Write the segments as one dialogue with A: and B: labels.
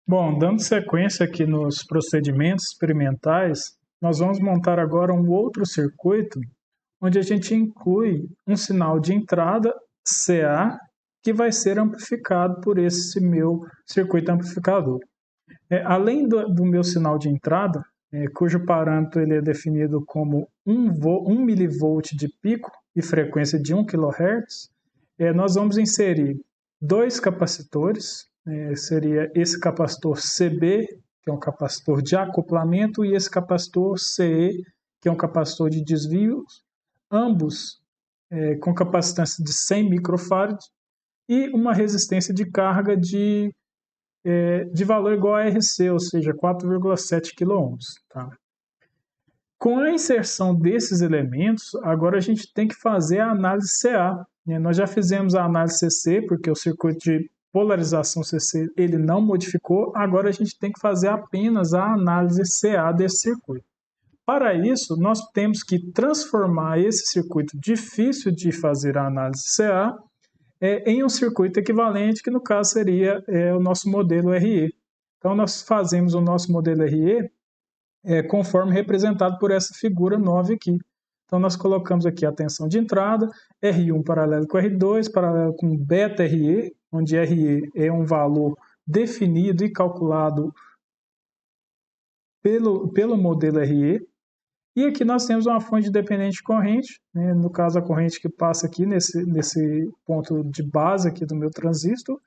A: Bom, dando sequência aqui nos procedimentos experimentais, nós vamos montar agora um outro circuito, onde a gente inclui um sinal de entrada CA, que vai ser amplificado por esse meu circuito amplificador. Além do meu sinal de entrada, cujo parâmetro ele é definido como 1 milivolt de pico e frequência de 1 kHz, nós vamos inserir dois capacitores, seria esse capacitor CB, que é um capacitor de acoplamento, e esse capacitor CE, que é um capacitor de desvio, ambos com capacitância de 100 microfarads e uma resistência de carga de valor igual a RC, ou seja, 4,7 kΩ. Tá? Com a inserção desses elementos, agora a gente tem que fazer a análise CA. Nós já fizemos a análise CC, porque o circuito de polarização CC ele não modificou, agora a gente tem que fazer apenas a análise CA desse circuito. Para isso, nós temos que transformar esse circuito difícil de fazer a análise CA em um circuito equivalente, que no caso seria o nosso modelo RE. Então, nós fazemos o nosso modelo RE conforme representado por essa figura 9 aqui. Então, nós colocamos aqui a tensão de entrada, R1 paralelo com R2, paralelo com beta RE, onde RE é um valor definido e calculado pelo modelo RE. E aqui nós temos uma fonte dependente de corrente, no caso a corrente que passa aqui nesse ponto de base aqui do meu transistor,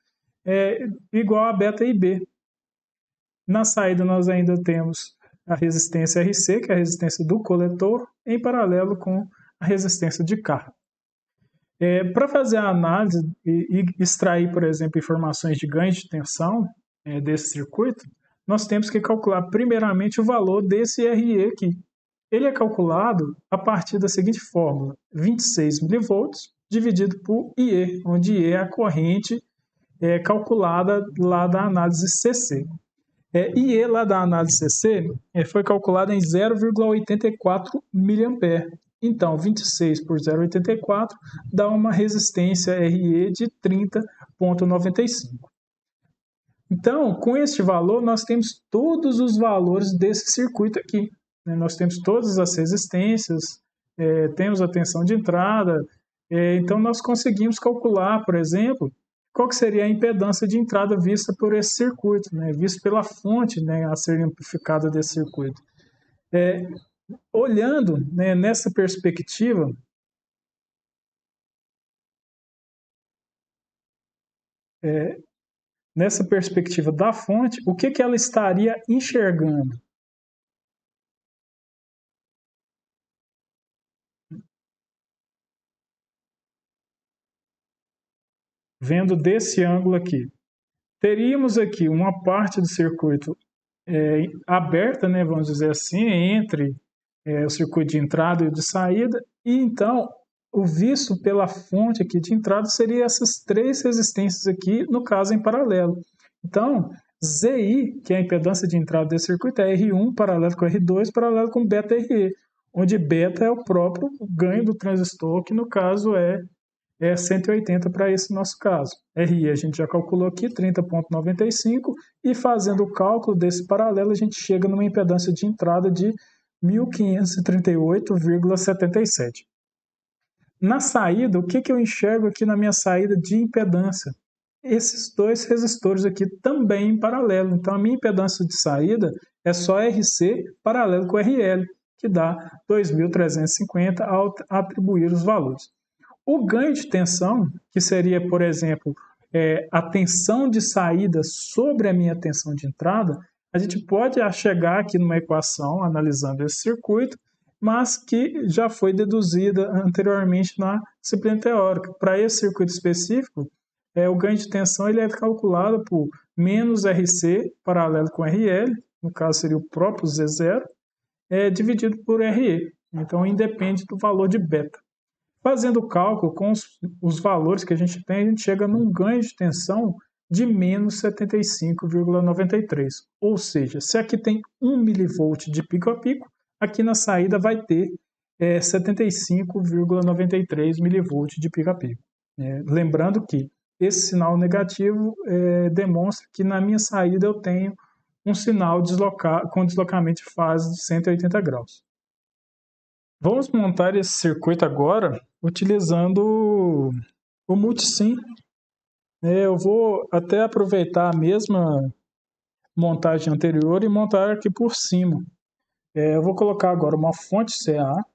A: é igual a beta IB. Na saída nós ainda temos a resistência RC, que é a resistência do coletor, em paralelo com a resistência de carga. Para fazer a análise e extrair, por exemplo, informações de ganho de tensão desse circuito, nós temos que calcular primeiramente o valor desse RE aqui. Ele é calculado a partir da seguinte fórmula: 26 mV dividido por IE, onde IE é a corrente calculada lá da análise CC. IE lá da análise CC foi calculada em 0,84 mA. Então, 26 por 0,84 dá uma resistência RE de 30,95. Então, com este valor, nós temos todos os valores desse circuito aqui. Nós temos todas as resistências, temos a tensão de entrada, então nós conseguimos calcular, por exemplo, qual que seria a impedância de entrada vista por esse circuito, vista pela fonte a ser amplificada desse circuito. Olhando nessa perspectiva, da fonte, o que ela estaria enxergando? Vendo desse ângulo aqui, teríamos aqui uma parte do circuito aberta, vamos dizer assim, entre o circuito de entrada e o de saída, e então o visto pela fonte aqui de entrada seria essas três resistências aqui, no caso em paralelo. Então, ZI, que é a impedância de entrada desse circuito, é R1 paralelo com R2 paralelo com beta RE, onde beta é o próprio ganho do transistor, que no caso é 180 para esse nosso caso. RI a gente já calculou aqui, 30,95, e fazendo o cálculo desse paralelo, a gente chega numa impedância de entrada de 1538,77. Na saída, o que eu enxergo aqui na minha saída de impedância? Esses dois resistores aqui também em paralelo. Então, a minha impedância de saída é só RC paralelo com RL, que dá 2.350 ao atribuir os valores. O ganho de tensão, que seria, por exemplo, a tensão de saída sobre a minha tensão de entrada, a gente pode chegar aqui numa equação analisando esse circuito, mas que já foi deduzida anteriormente na disciplina teórica. Para esse circuito específico, o ganho de tensão ele é calculado por menos RC paralelo com RL, no caso seria o próprio Z0, dividido por RE. Então, independe do valor de beta. Fazendo o cálculo com os valores que a gente tem, a gente chega num ganho de tensão de menos 75,93. Ou seja, se aqui tem 1 milivolt de pico a pico, aqui na saída vai ter 75,93 milivolt de pico a pico. Lembrando que esse sinal negativo demonstra que na minha saída eu tenho um sinal com deslocamento de fase de 180 graus. Vamos montar esse circuito agora utilizando o multisim. Eu vou até aproveitar a mesma montagem anterior e montar aqui por cima. Eu vou colocar agora uma fonte CA,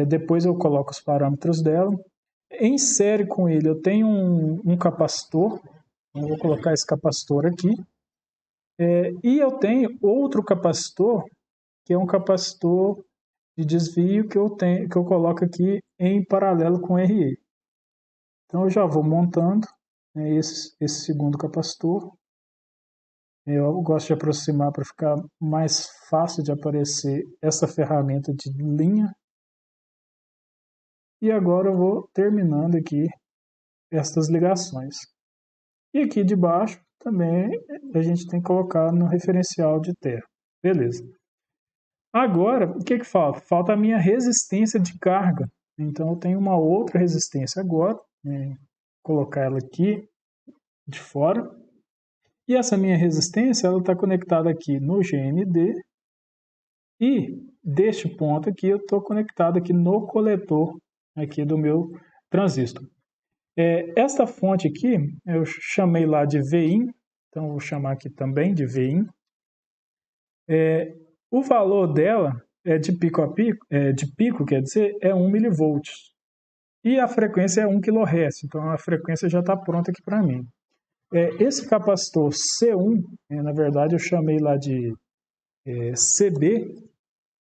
A: depois eu coloco os parâmetros dela. Em série com ele eu tenho um capacitor, eu vou colocar esse capacitor aqui. E eu tenho outro capacitor, que é um capacitor de desvio que eu coloco aqui em paralelo com o RE. Então eu já vou montando esse segundo capacitor. Eu gosto de aproximar para ficar mais fácil de aparecer essa ferramenta de linha. E agora eu vou terminando aqui estas ligações. E aqui de baixo também a gente tem que colocar no referencial de terra. Beleza. Agora, o que falta? Falta a minha resistência de carga. Então eu tenho uma outra resistência agora. Colocar ela aqui de fora. E essa minha resistência ela está conectada aqui no GND. E deste ponto aqui eu estou conectado aqui no coletor aqui do meu transistor. Esta fonte aqui eu chamei lá de Vin, então vou chamar aqui também de Vin. O valor dela de pico a pico, quer dizer, é 1 mV. E a frequência é 1 kHz, então a frequência já está pronta aqui para mim. Esse capacitor C1, na verdade eu chamei lá de CB,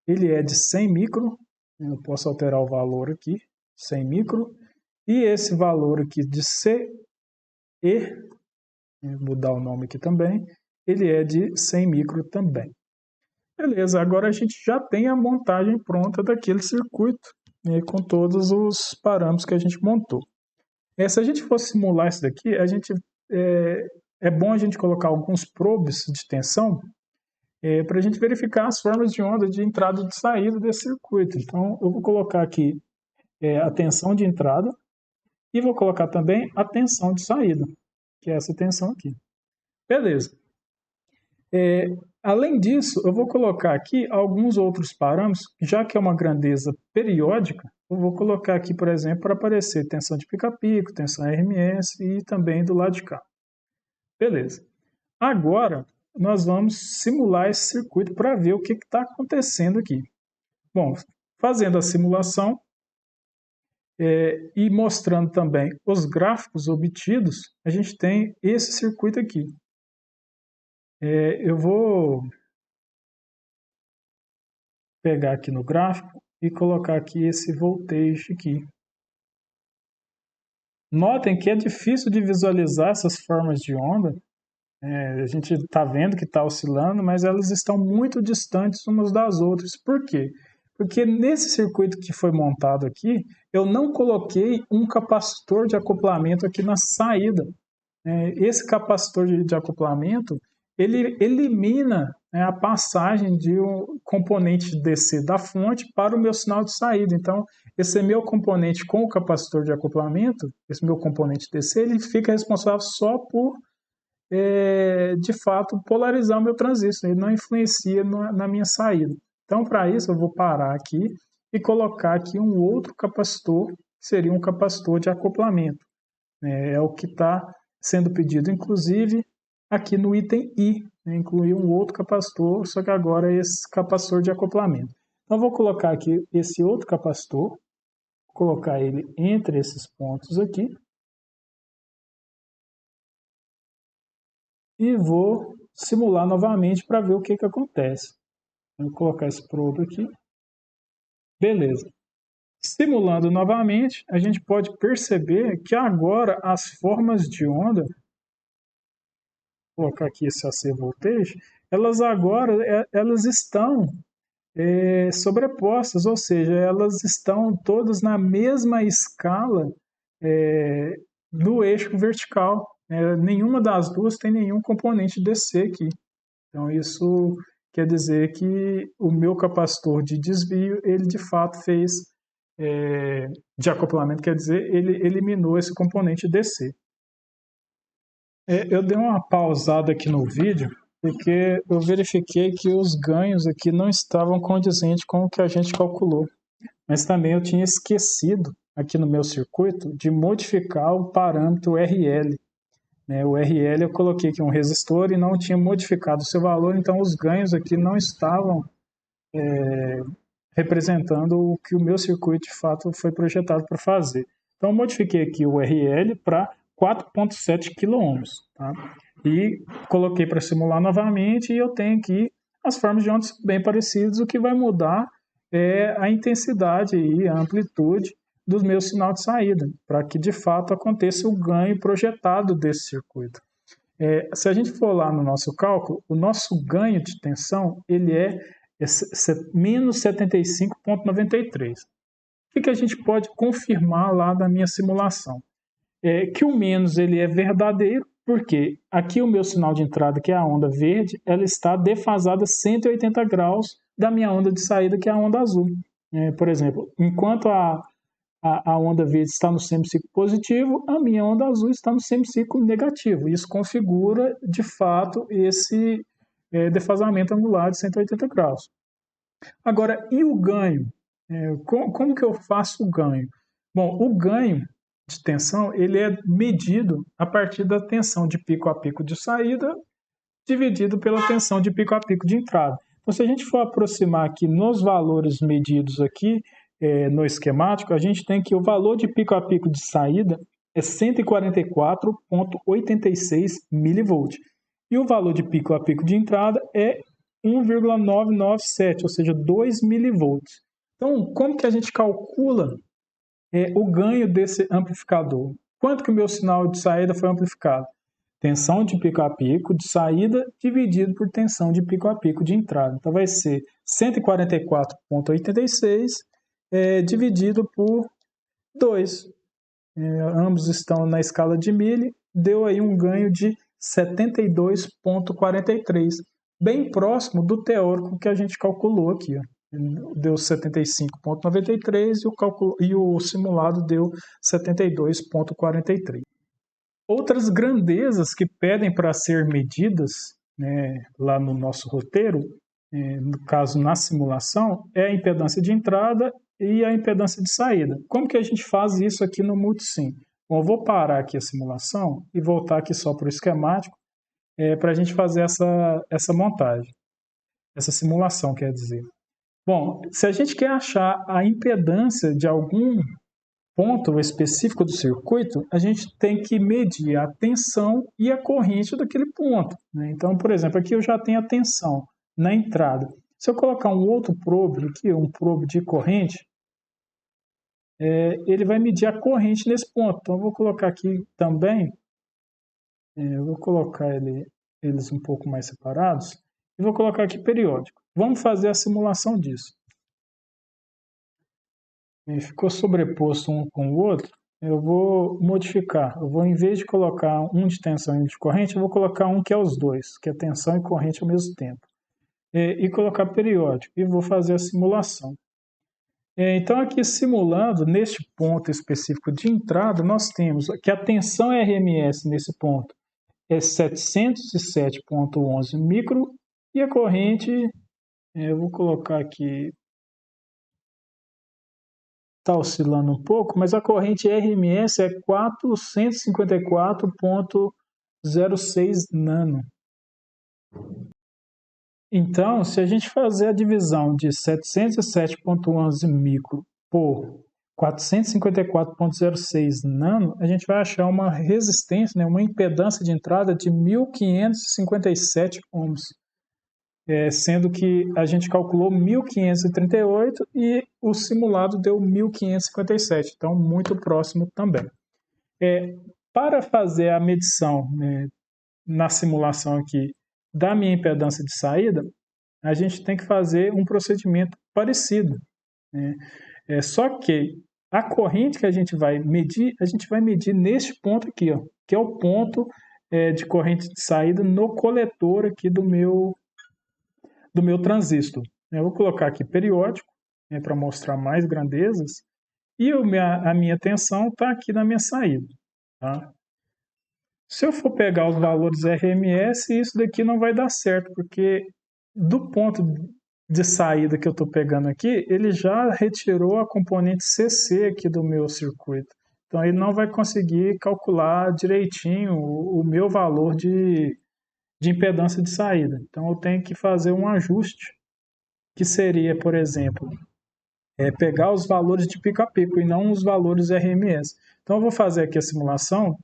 A: ele é de 100 micro, eu posso alterar o valor aqui, 100 micro, e esse valor aqui de CE, mudar o nome aqui também, ele é de 100 micro também. Beleza, agora a gente já tem a montagem pronta daquele circuito, com todos os parâmetros que a gente montou. Se a gente for simular isso daqui, é bom a gente colocar alguns probes de tensão para a gente verificar as formas de onda de entrada e de saída desse circuito. Então, eu vou colocar aqui a tensão de entrada e vou colocar também a tensão de saída, que é essa tensão aqui. Beleza. Além disso, eu vou colocar aqui alguns outros parâmetros, já que é uma grandeza periódica, eu vou colocar aqui, por exemplo, para aparecer tensão de pica-pico, tensão RMS e também do lado de cá. Beleza. Agora, nós vamos simular esse circuito para ver o que está acontecendo aqui. Bom, fazendo a simulação e mostrando também os gráficos obtidos, a gente tem esse circuito aqui. Eu vou pegar aqui no gráfico e colocar aqui esse voltage aqui. Notem que é difícil de visualizar essas formas de onda. A gente está vendo que está oscilando, mas elas estão muito distantes umas das outras. Por quê? Porque nesse circuito que foi montado aqui, eu não coloquei um capacitor de acoplamento aqui na saída. Esse capacitor de acoplamento, ele elimina a passagem de um componente DC da fonte para o meu sinal de saída. Então, esse meu componente com o capacitor de acoplamento, esse meu componente DC, ele fica responsável só por, de fato, polarizar o meu transistor. Ele não influencia na minha saída. Então, para isso, eu vou parar aqui e colocar aqui um outro capacitor, que seria um capacitor de acoplamento. É o que está sendo pedido, inclusive, aqui no item I, incluir um outro capacitor, só que agora é esse capacitor de acoplamento. Então, eu vou colocar aqui esse outro capacitor, vou colocar ele entre esses pontos aqui, e vou simular novamente para ver o que acontece. Vou colocar esse probe aqui. Beleza. Simulando novamente, a gente pode perceber que agora as formas de onda, vou colocar aqui esse AC voltage, elas agora elas estão sobrepostas, ou seja, elas estão todas na mesma escala do eixo vertical. Nenhuma das duas tem nenhum componente DC aqui. Então isso quer dizer que o meu capacitor de desvio, ele de fato fez de acoplamento, quer dizer, ele eliminou esse componente DC. Eu dei uma pausada aqui no vídeo, porque eu verifiquei que os ganhos aqui não estavam condizentes com o que a gente calculou. Mas também eu tinha esquecido, aqui no meu circuito, de modificar o parâmetro RL. O RL eu coloquei aqui um resistor e não tinha modificado o seu valor, então os ganhos aqui não estavam representando o que o meu circuito de fato foi projetado para fazer. Então eu modifiquei aqui o RL para 4,7 kΩ, tá? E coloquei para simular novamente e eu tenho aqui as formas de ondas bem parecidas. O que vai mudar é a intensidade e a amplitude do meu sinal de saída, para que de fato aconteça o ganho projetado desse circuito. Se a gente for lá no nosso cálculo, o nosso ganho de tensão ele é menos 75,93. O que a gente pode confirmar lá da minha simulação? Que o menos ele é verdadeiro, porque aqui o meu sinal de entrada, que é a onda verde, ela está defasada 180 graus da minha onda de saída, que é a onda azul. Por exemplo, enquanto a onda verde está no semiciclo positivo, a minha onda azul está no semiciclo negativo. Isso configura, de fato, esse defasamento angular de 180 graus. Agora, e o ganho? Como que eu faço o ganho? Bom, o ganho de tensão ele é medido a partir da tensão de pico a pico de saída dividido pela tensão de pico a pico de entrada. Então, se a gente for aproximar aqui nos valores medidos aqui no esquemático, a gente tem que o valor de pico a pico de saída é 144,86 mV. E o valor de pico a pico de entrada é 1,997, ou seja, 2 mV. Então, como que a gente calcula o ganho desse amplificador? Quanto que o meu sinal de saída foi amplificado? Tensão de pico a pico de saída dividido por tensão de pico a pico de entrada. Então vai ser 144,86 dividido por 2. Ambos estão na escala de Mille, deu aí um ganho de 72,43, bem próximo do teórico que a gente calculou aqui. Deu 75,93 e o simulado deu 72,43. Outras grandezas que pedem para ser medidas lá no nosso roteiro, no caso na simulação, é a impedância de entrada e a impedância de saída. Como que a gente faz isso aqui no Multisim? Bom, eu vou parar aqui a simulação e voltar aqui só para o esquemático para a gente fazer essa montagem, essa simulação, quer dizer. Bom, se a gente quer achar a impedância de algum ponto específico do circuito, a gente tem que medir a tensão e a corrente daquele ponto. Então, por exemplo, aqui eu já tenho a tensão na entrada. Se eu colocar um outro probe aqui, um probe de corrente, ele vai medir a corrente nesse ponto. Então, eu vou colocar aqui também, eu vou colocar eles um pouco mais separados, e vou colocar aqui periódico. Vamos fazer a simulação disso. Ficou sobreposto um com o outro, eu vou modificar. Eu vou, em vez de colocar um de tensão e um de corrente, eu vou colocar um que é os dois, que é tensão e corrente ao mesmo tempo. E colocar periódico. E vou fazer a simulação. Então, aqui simulando, neste ponto específico de entrada, nós temos que a tensão RMS nesse ponto é 707,11 micro e a corrente, eu vou colocar aqui, está oscilando um pouco, mas a corrente RMS é 454,06 nano. Então, se a gente fazer a divisão de 707,11 micro por 454,06 nano, a gente vai achar uma resistência, uma impedância de entrada de 1.557 ohms. Sendo que a gente calculou 1.538 e o simulado deu 1.557, então muito próximo também. Para fazer a medição na simulação aqui da minha impedância de saída, a gente tem que fazer um procedimento parecido. Só que a corrente que a gente vai medir neste ponto aqui, ó, que é o ponto de corrente de saída no coletor aqui do meu transistor. Eu vou colocar aqui periódico, para mostrar mais grandezas. e a minha tensão está aqui na minha saída. Tá? Se eu for pegar os valores RMS, isso daqui não vai dar certo, porque do ponto de saída que eu estou pegando aqui, ele já retirou a componente CC aqui do meu circuito. Então ele não vai conseguir calcular direitinho o meu valor de impedância de saída. Então eu tenho que fazer um ajuste, que seria, por exemplo, pegar os valores de pico a pico e não os valores RMS. Então eu vou fazer aqui a simulação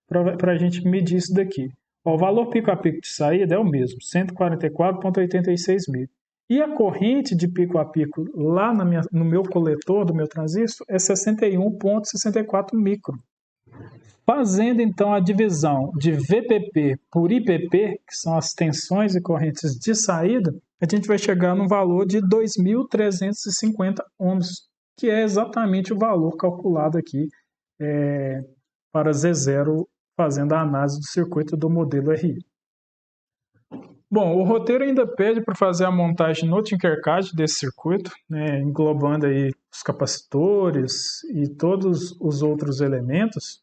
A: para a gente medir isso daqui. Ó, o valor pico a pico de saída é o mesmo, 144,86 mil. E a corrente de pico a pico lá no meu coletor do meu transistor é 61,64 micro. Fazendo então a divisão de VPP por IPP, que são as tensões e correntes de saída, a gente vai chegar num valor de 2.350 ohms, que é exatamente o valor calculado aqui para Z0, fazendo a análise do circuito do modelo RI. Bom, o roteiro ainda pede para fazer a montagem no Tinkercad desse circuito, né, englobando aí os capacitores e todos os outros elementos.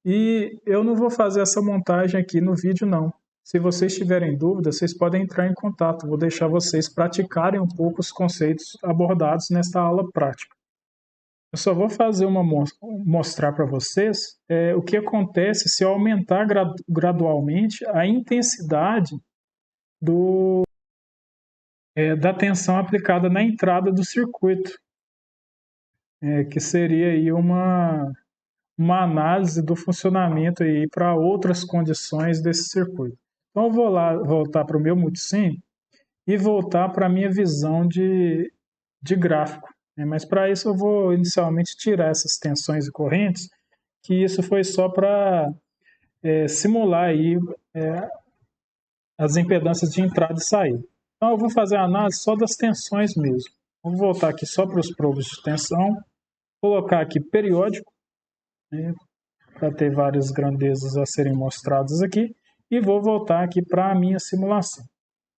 A: E eu não vou fazer essa montagem aqui no vídeo, não. Se vocês tiverem dúvida, vocês podem entrar em contato. Vou deixar vocês praticarem um pouco os conceitos abordados nesta aula prática. Eu só vou fazer mostrar para vocês o que acontece se eu aumentar gradualmente a intensidade da tensão aplicada na entrada do circuito, que seria aí uma análise do funcionamento aí para outras condições desse circuito. Então eu vou lá voltar para o meu multisim e voltar para a minha visão de gráfico. Mas para isso eu vou inicialmente tirar essas tensões e correntes, que isso foi só para simular aí as impedâncias de entrada e saída. Então eu vou fazer a análise só das tensões mesmo. Vou voltar aqui só para os probos de tensão, colocar aqui periódico, para ter várias grandezas a serem mostradas aqui, e vou voltar aqui para a minha simulação.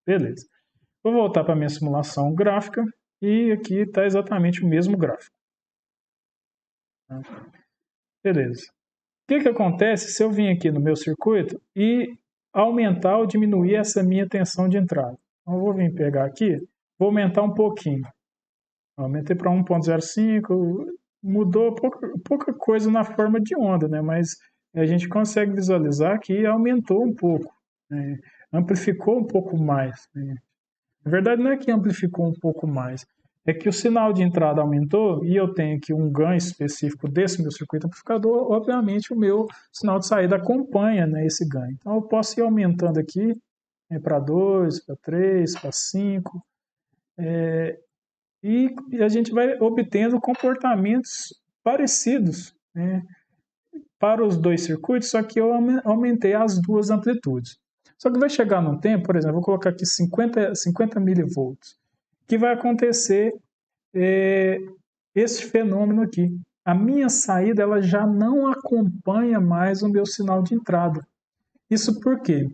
A: Beleza. Vou voltar para a minha simulação gráfica, e aqui está exatamente o mesmo gráfico. Beleza. O que acontece se eu vir aqui no meu circuito e aumentar ou diminuir essa minha tensão de entrada? Então, eu vou vir pegar aqui, vou aumentar um pouquinho. Aumentei para 1.05, mudou pouca coisa na forma de onda, né? Mas a gente consegue visualizar que aumentou um pouco, né? Amplificou um pouco mais, né? Na verdade, não é que amplificou um pouco mais, é que o sinal de entrada aumentou e eu tenho aqui um ganho específico desse meu circuito amplificador, obviamente o meu sinal de saída acompanha, né, esse ganho. Então eu posso ir aumentando aqui para 2, para 3, para 5, e a gente vai obtendo comportamentos parecidos, né, para os dois circuitos, só que eu aumentei as duas amplitudes. Só que vai chegar num tempo, por exemplo, vou colocar aqui 50 milivolts, que vai acontecer esse fenômeno aqui. A minha saída ela já não acompanha mais o meu sinal de entrada. Isso porque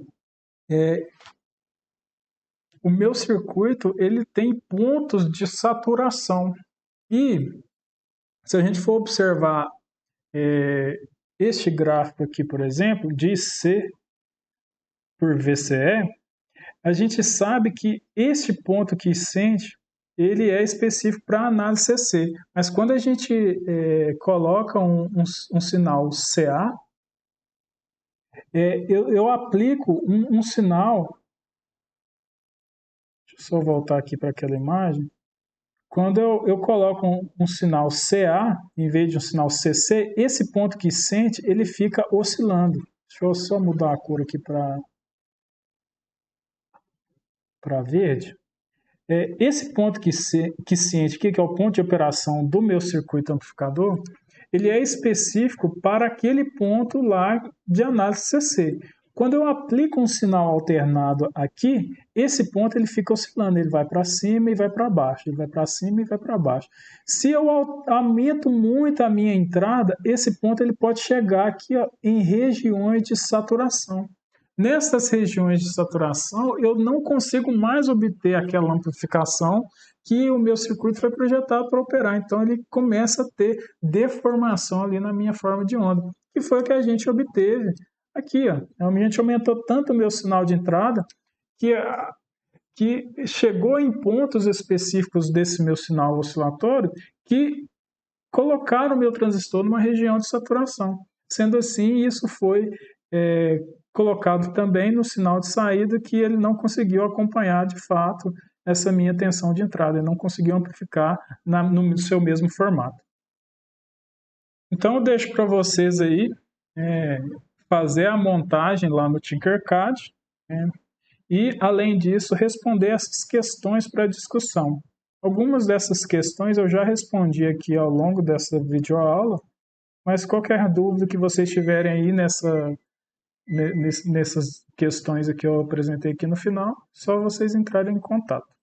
A: o meu circuito ele tem pontos de saturação. E se a gente for observar este gráfico aqui, por exemplo, de IC por VCE, a gente sabe que este ponto quiescente ele é específico para análise CC, mas quando a gente coloca um sinal CA, eu aplico um sinal. Deixa eu só voltar aqui para aquela imagem. Quando eu coloco um sinal CA em vez de um sinal CC, esse ponto quiescente ele fica oscilando. Deixa eu só mudar a cor aqui para verde. Esse ponto quiescente, que é o ponto de operação do meu circuito amplificador, ele é específico para aquele ponto lá de análise CC. Quando eu aplico um sinal alternado aqui, esse ponto ele fica oscilando, ele vai para cima e vai para baixo, ele vai para cima e vai para baixo. Se eu aumento muito a minha entrada, esse ponto ele pode chegar aqui, ó, em regiões de saturação. nessas regiões de saturação, eu não consigo mais obter aquela amplificação que o meu circuito foi projetado para operar. Então, ele começa a ter deformação ali na minha forma de onda, que foi o que a gente obteve aqui. Ó. A gente aumentou tanto o meu sinal de entrada que chegou em pontos específicos desse meu sinal oscilatório que colocaram o meu transistor numa região de saturação. Sendo assim, isso foi colocado também no sinal de saída, que ele não conseguiu acompanhar de fato essa minha tensão de entrada, ele não conseguiu amplificar no seu mesmo formato. Então eu deixo para vocês aí fazer a montagem lá no Tinkercad, e, além disso, responder essas questões para discussão. Algumas dessas questões eu já respondi aqui ao longo dessa videoaula, mas qualquer dúvida que vocês tiverem aí nessas questões que eu apresentei aqui no final, só vocês entrarem em contato.